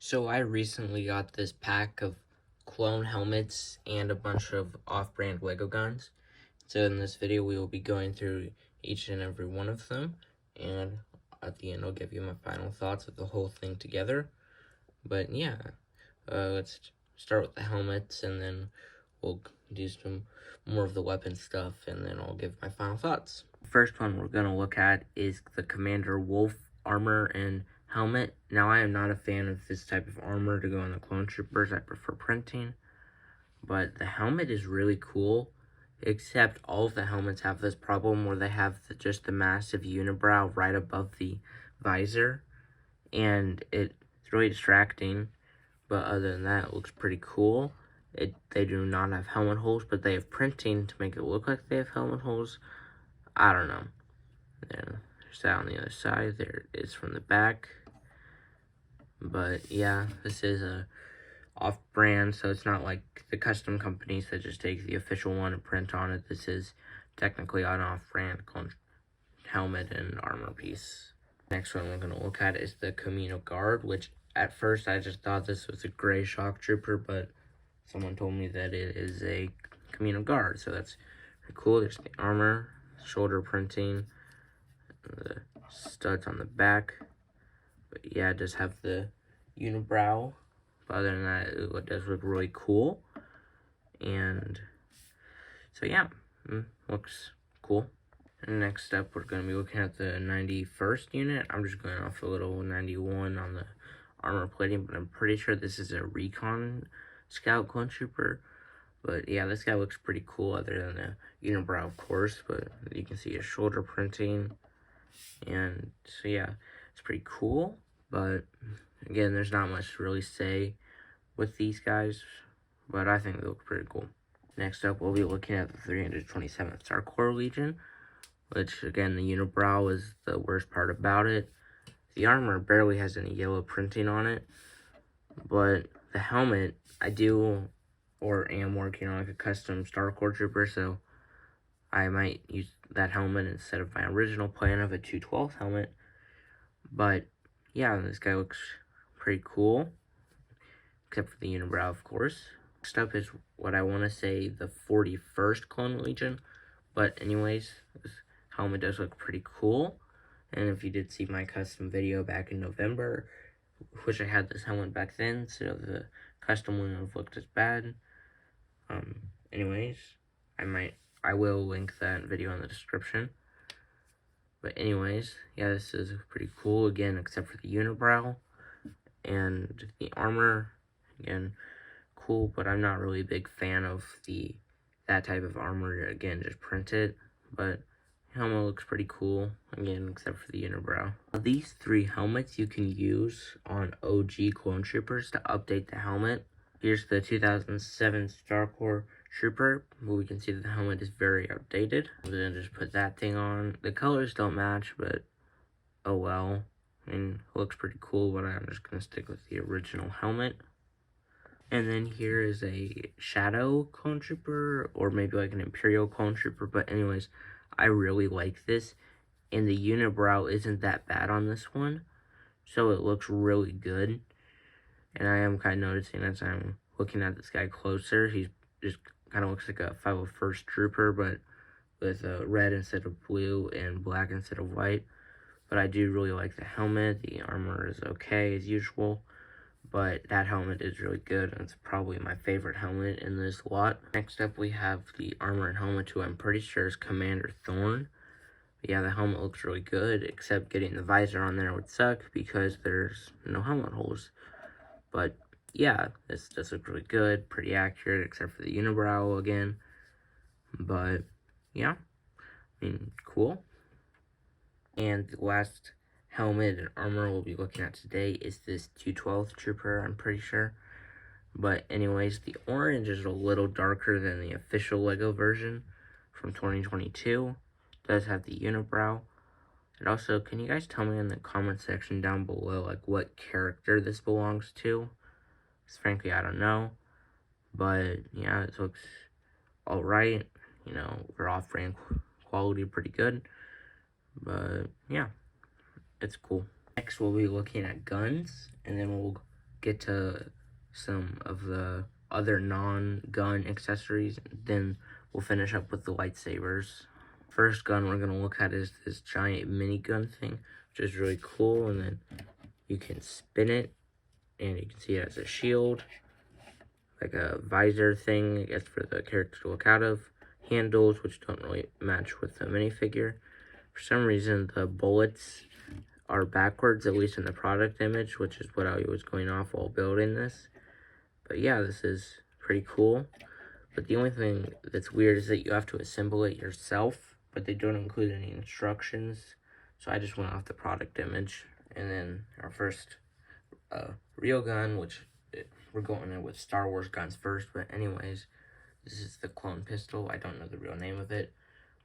So I recently got this pack of clone helmets and a bunch of off-brand Lego guns. So in this video we will be going through each and every one of them, and at the end I'll give you my final thoughts of the whole thing together. But yeah, let's start with the helmets, and then we'll do some more of the weapon stuff, and then I'll give my final thoughts. First one we're going to look at is the Commander Wolf armor and helmet. Now, I am not a fan of this type of armor to go on the clone troopers. I prefer printing, but the helmet is really cool, except all of the helmets have this problem where they have just the massive unibrow right above the visor, and it's really distracting. But other than that, it looks pretty cool. They do not have helmet holes, but they have printing to make it look like they have helmet holes. I don't know. There's that on the other side. There it is from the back. But yeah, this is a off-brand, so it's not like the custom companies that just take the official one and print on it. This is technically an off-brand helmet and armor piece. Next one we're going to look at is the Camino Guard, which at first I just thought this was a gray shock trooper, but someone told me that it is a Camino Guard, so that's pretty cool. There's the armor, shoulder printing, the studs on the back. But yeah, it does have the unibrow. But other than that, it does look really cool. And so yeah, looks cool. And next up, we're going to be looking at the 91st unit. I'm just going off a little 91 on the armor plating, but I'm pretty sure this is a recon scout clone trooper. But yeah, this guy looks pretty cool, other than the unibrow, of course. But you can see his shoulder printing. And so yeah, it's pretty cool. But again, there's not much to really say with these guys, but I think they look pretty cool. Next up, we'll be looking at the 327th Star Corps Legion, which again, the unibrow is the worst part about it. The armor barely has any yellow printing on it, but the helmet, I do or am working on like a custom Star Corps trooper, so I might use that helmet instead of my original plan of a 212 helmet. But yeah, this guy looks pretty cool, except for the unibrow, of course. Next up is what I want to say the 41st Clone Legion. But anyways, this helmet does look pretty cool. And if you did see my custom video back in November, wish I had this helmet back then, so the custom wouldn't have looked as bad. Anyways, I will link that video in the description. But anyways, yeah, this is pretty cool, again, except for the unibrow. And the armor, again, cool, but I'm not really a big fan of that type of armor, again, just printed. But helmet looks pretty cool, again, except for the unibrow. These three helmets you can use on OG clone troopers to update the helmet. Here's the 2007 Star Corps Trooper. We can see that the helmet is very outdated. I'm gonna just put that thing on. The colors don't match, but oh well. I mean, it looks pretty cool, but I'm just gonna stick with the original helmet. And then here is a Shadow Clone Trooper, or maybe like an Imperial Clone Trooper. But anyways, I really like this. And the unibrow isn't that bad on this one, so it looks really good. And I am kind of noticing as I'm looking at this guy closer, he's just kind of looks like a 501st Trooper, but with red instead of blue and black instead of white. But I do really like the helmet. The armor is okay as usual, but that helmet is really good, and it's probably my favorite helmet in this lot. Next up, we have the armor and helmet, who I'm pretty sure is Commander Thorn. But yeah, the helmet looks really good, except getting the visor on there would suck because there's no helmet holes. But yeah, this does look really good, pretty accurate, except for the unibrow again. But yeah, I mean, cool. And the last helmet and armor we'll be looking at today is this 212th Trooper, I'm pretty sure. But anyways, the orange is a little darker than the official Lego version from 2022. It does have the unibrow. And also, can you guys tell me in the comment section down below, like, what character this belongs to? Because frankly, I don't know. But yeah, it looks alright. You know, for off-brand quality, pretty good. But yeah, it's cool. Next, we'll be looking at guns, and then we'll get to some of the other non-gun accessories, then we'll finish up with the lightsabers. First gun we're going to look at is this giant minigun thing, which is really cool, and then you can spin it, and you can see it as a shield, like a visor thing, I guess, for the character to look out of. Handles, which don't really match with the minifigure. For some reason, the bullets are backwards, at least in the product image, which is what I was going off while building this. But yeah, this is pretty cool. But the only thing that's weird is that you have to assemble it yourself, but they don't include any instructions. So I just went off the product image. And then our first real gun, which we're going in with Star Wars guns first, but anyways, this is the clone pistol. I don't know the real name of it,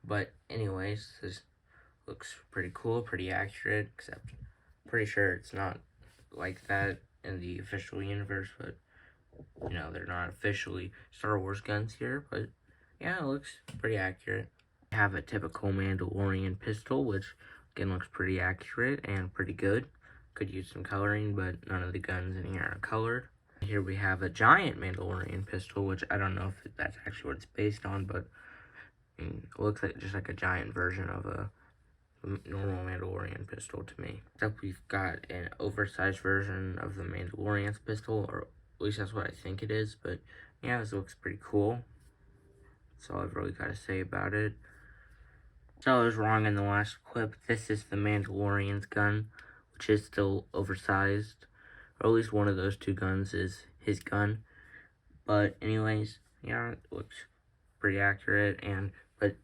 but anyways, this looks pretty cool, pretty accurate, except pretty sure it's not like that in the official universe, but you know, they're not officially Star Wars guns here, but yeah, it looks pretty accurate. I have a typical Mandalorian pistol, which again looks pretty accurate and pretty good. Could use some coloring, but none of the guns in here are colored. Here we have a giant Mandalorian pistol, which I don't know if that's actually what it's based on, but it looks like just like a giant version of a normal Mandalorian pistol to me. Next up, we've got an oversized version of the Mandalorian's pistol, or at least that's what I think it is, but yeah, this looks pretty cool. That's all I've really got to say about it. So I was wrong in the last clip. This is the Mandalorian's gun, which is still oversized. Or at least one of those two guns is his gun. But anyways, yeah, it looks pretty accurate, but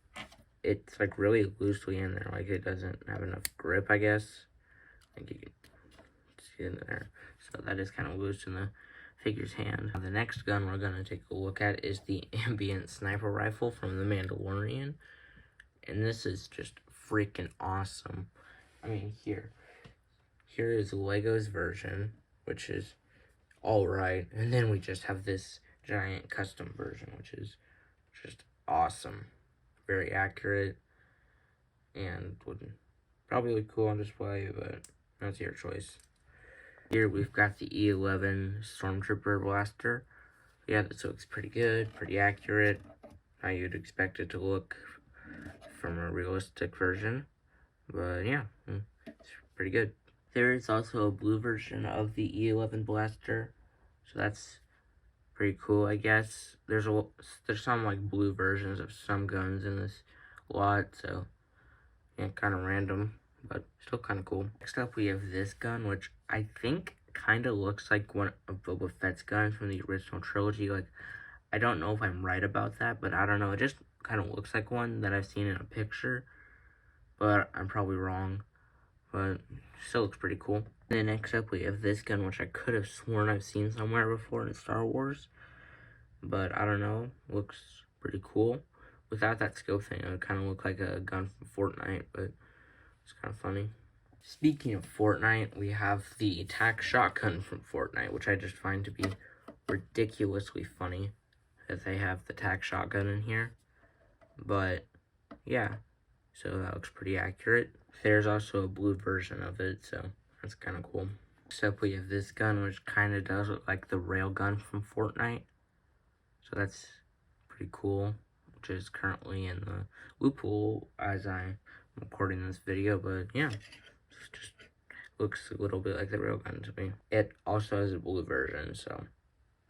it's like really loosely in there. Like it doesn't have enough grip, I guess. I think you can see it in there. So that is kind of loose in the figure's hand. Now, the next gun we're going to take a look at is the ambient sniper rifle from the Mandalorian. And this is just freaking awesome. I mean, here is Lego's version, which is alright. And then we just have this giant custom version, which is just awesome. Very accurate. And would probably look cool on display, but that's your choice. Here we've got the E11 Stormtrooper blaster. Yeah, this looks pretty good, pretty accurate. How you'd expect it to look from a realistic version. But yeah, it's pretty good. There is also a blue version of the E11 blaster, so that's pretty cool, I guess. There's some like blue versions of some guns in this lot, so yeah, kind of random, but still kind of cool. Next up, we have this gun, which I think kind of looks like one of Boba Fett's guns from the original trilogy. Like, I don't know if I'm right about that, but I don't know. It just kind of looks like one that I've seen in a picture, but I'm probably wrong. But still looks pretty cool. And then next up, we have this gun, which I could have sworn I've seen somewhere before in Star Wars, but I don't know. Looks pretty cool. Without that scope thing, it would kind of look like a gun from Fortnite, but it's kind of funny. Speaking of Fortnite, we have the attack shotgun from Fortnite, which I just find to be ridiculously funny that they have the attack shotgun in here. But yeah, so that looks pretty accurate. There's also a blue version of it, so that's kind of cool. Except we have this gun, which kind of does look like the railgun from Fortnite. So that's pretty cool, which is currently in the loophole as I'm recording this video. But yeah, it just looks a little bit like the railgun to me. It also has a blue version, so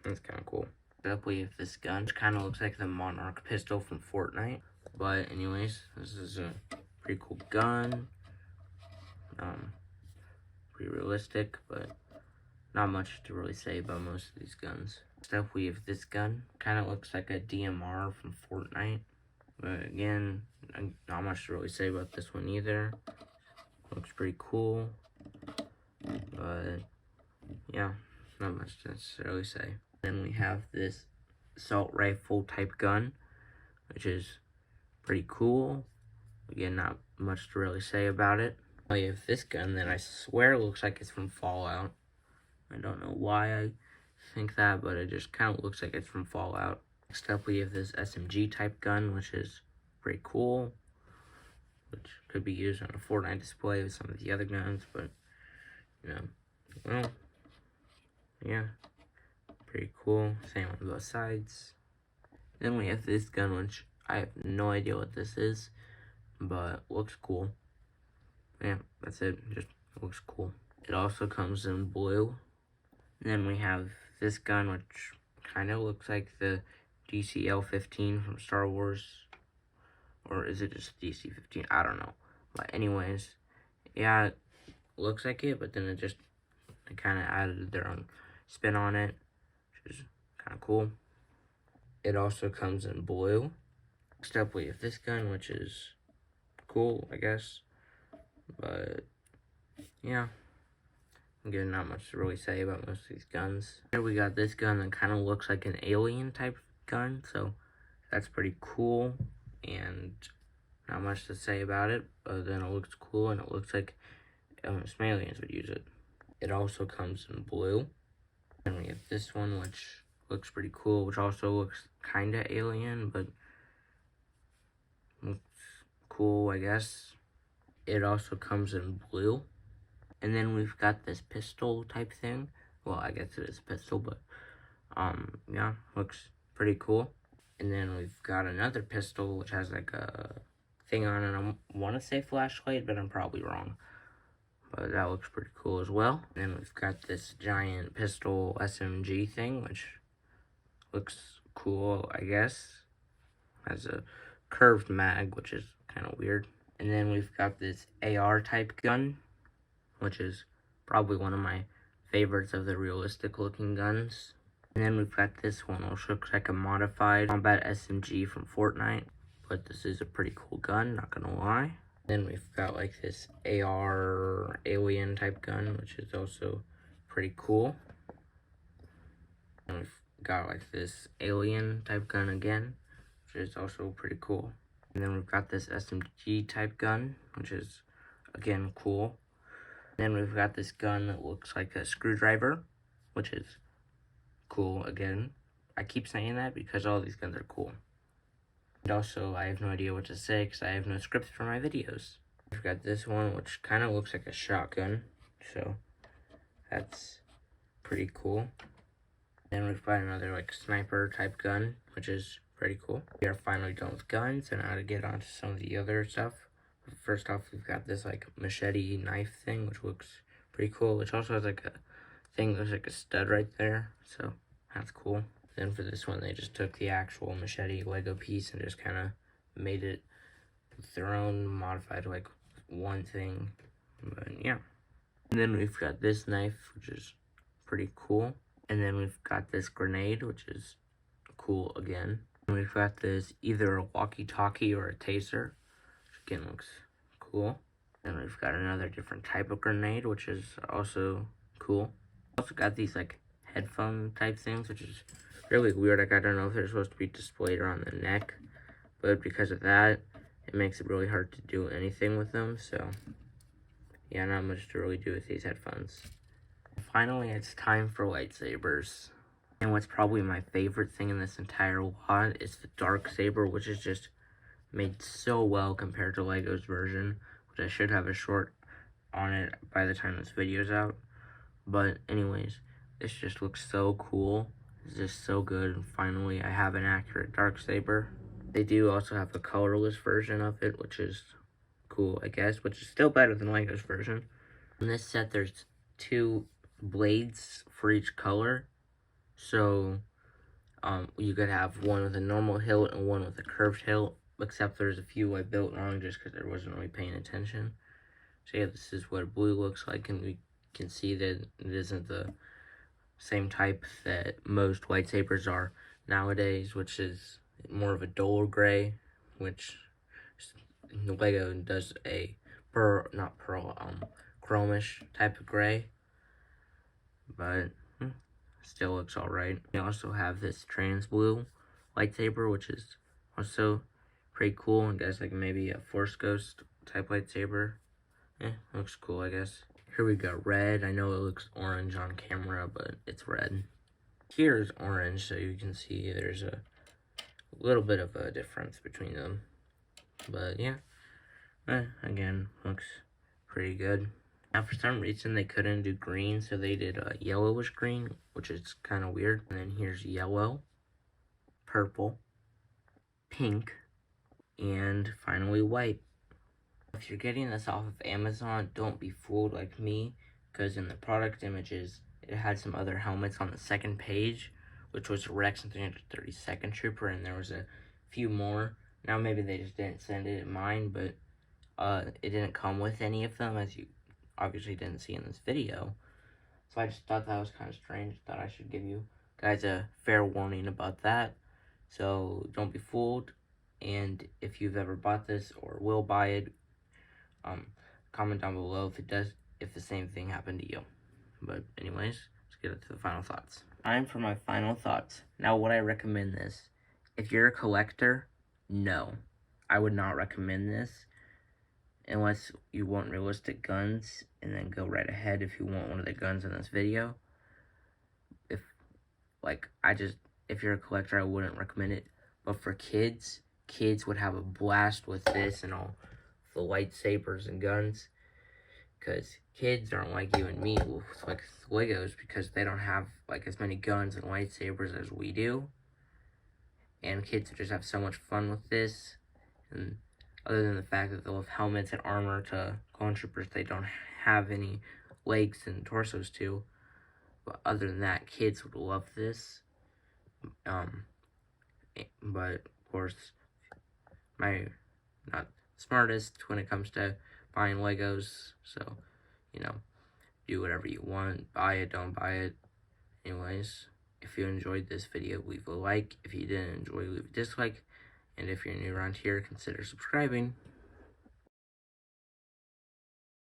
that's kind of cool. Up we have this gun, which kind of looks like the Monarch pistol from Fortnite. But anyways, this is a pretty cool gun. Pretty realistic, but not much to really say about most of these guns. Next up, we have this gun. Kind of looks like a DMR from Fortnite. But again, not much to really say about this one either. Looks pretty cool. But yeah, not much to necessarily say. Then we have this assault rifle type gun, which is pretty cool. Again, not much to really say about it. We have this gun that I swear looks like it's from Fallout. I don't know why I think that, but it just kind of looks like it's from Fallout. Next up, we have this SMG type gun, which is pretty cool, which could be used on a Fortnite display with some of the other guns, but, you know, well, Yeah, pretty cool. Same on both sides. Then we have this gun, which I have no idea what this is, but looks cool. Yeah, that's it. Just looks cool. It also comes in blue. And then we have this gun, which kind of looks like the DCL-15 from Star Wars. Or is it just DC-15? I don't know. But anyways, yeah, it looks like it, but then they kind of added their own spin on it, which is kind of cool. It also comes in blue. Next up, we have this gun, which is cool, I guess. But, yeah. Again, not much to really say about most of these guns. Here we got this gun that kind of looks like an alien type gun, so that's pretty cool. And not much to say about it, other than it looks cool and it looks like some aliens would use it. It also comes in blue. And we have this one, which looks pretty cool, which also looks kind of alien, but looks cool, I guess. It also comes in blue. And then we've got this pistol type thing. Well, I guess it is a pistol, but, yeah, looks pretty cool. And then we've got another pistol, which has like a thing on it. I want to say flashlight, but I'm probably wrong. But that looks pretty cool as well. And then we've got this giant pistol SMG thing, which looks cool, I guess. Has a curved mag, which is kind of weird. And then we've got this AR type gun, which is probably one of my favorites of the realistic looking guns. And then we've got this one, which looks like a modified combat SMG from Fortnite. But this is a pretty cool gun, not gonna lie. Then we've got like this AR alien type gun, which is also pretty cool. And we've got like this alien type gun again, which is also pretty cool. And then we've got this SMG type gun, which is again cool. Then we've got this gun that looks like a screwdriver, which is cool again. I keep saying that because all these guns are cool. And also, I have no idea what to say because I have no scripts for my videos. We've got this one, which kind of looks like a shotgun, so that's pretty cool. Then we've got another like sniper type gun, which is pretty cool. We are finally done with guns, and now to get onto some of the other stuff. First off, we've got this like machete knife thing, which looks pretty cool, which also has like a thing that looks like a stud right there, so that's cool. Then for this one, they just took the actual machete Lego piece and just kind of made it their own modified like one thing, but yeah. And then we've got this knife, which is pretty cool. And then we've got this grenade, which is cool again. And we've got this either a walkie-talkie or a taser, which again looks cool. And we've got another different type of grenade, which is also cool. Also got these like headphone type things, which is really weird. Like, I don't know if they're supposed to be displayed around the neck, but because of that, it makes it really hard to do anything with them. So yeah, not much to really do with these headphones. Finally, it's time for lightsabers. And what's probably my favorite thing in this entire lot is the dark saber, which is just made so well compared to Lego's version, which I should have a short on it by the time this video's out. But anyways, this just looks so cool. It's just so good, and finally I have an accurate darksaber. They do also have a colorless version of it, which is cool, I guess, which is still better than Lego's version. In this set, there's 2 blades for each color, so you could have one with a normal hilt and one with a curved hilt, except there's a few I built wrong just because I wasn't really paying attention. So yeah, this is what blue looks like, and we can see that it isn't the same type that most lightsabers are nowadays, which is more of a dull gray, which Lego does a chromish type of gray, but still looks alright. We also have this trans blue lightsaber, which is also pretty cool. I guess like maybe a Force Ghost type lightsaber. Looks cool, I guess. Here we got red. I know it looks orange on camera, but it's red. Here's orange, so you can see there's a little bit of a difference between them. But yeah, again, looks pretty good. Now, for some reason, they couldn't do green, so they did a yellowish green, which is kind of weird. And then here's yellow, purple, pink, and finally white. If you're getting this off of Amazon, don't be fooled like me, because in the product images, it had some other helmets on the second page, which was Rex and 332nd Trooper, and there was a few more. Now maybe they just didn't send it in mine, but it didn't come with any of them, as you obviously didn't see in this video. So I just thought that was kind of strange. Thought I should give you guys a fair warning about that. So don't be fooled. And if you've ever bought this or will buy it, comment down below if the same thing happened to you. But anyways, let's get into the final thoughts. Time for my final thoughts. Now, would I recommend this? If you're a collector, no. I would not recommend this unless you want realistic guns, and then go right ahead if you want one of the guns in this video. If you're a collector, I wouldn't recommend it. But for kids would have a blast with this and all the lightsabers and guns, because kids aren't like you and me with like Legos, because they don't have like as many guns and lightsabers as we do, and kids just have so much fun with this. And other than the fact that they'll have helmets and armor to clone troopers they don't have any legs and torsos to, but other than that, kids would love this. But of course, I'm not smartest when it comes to buying Legos, so, you know, do whatever you want, buy it, don't buy it. Anyways, if you enjoyed this video, leave a like. If you didn't enjoy, leave a dislike. And if you're new around here, consider subscribing.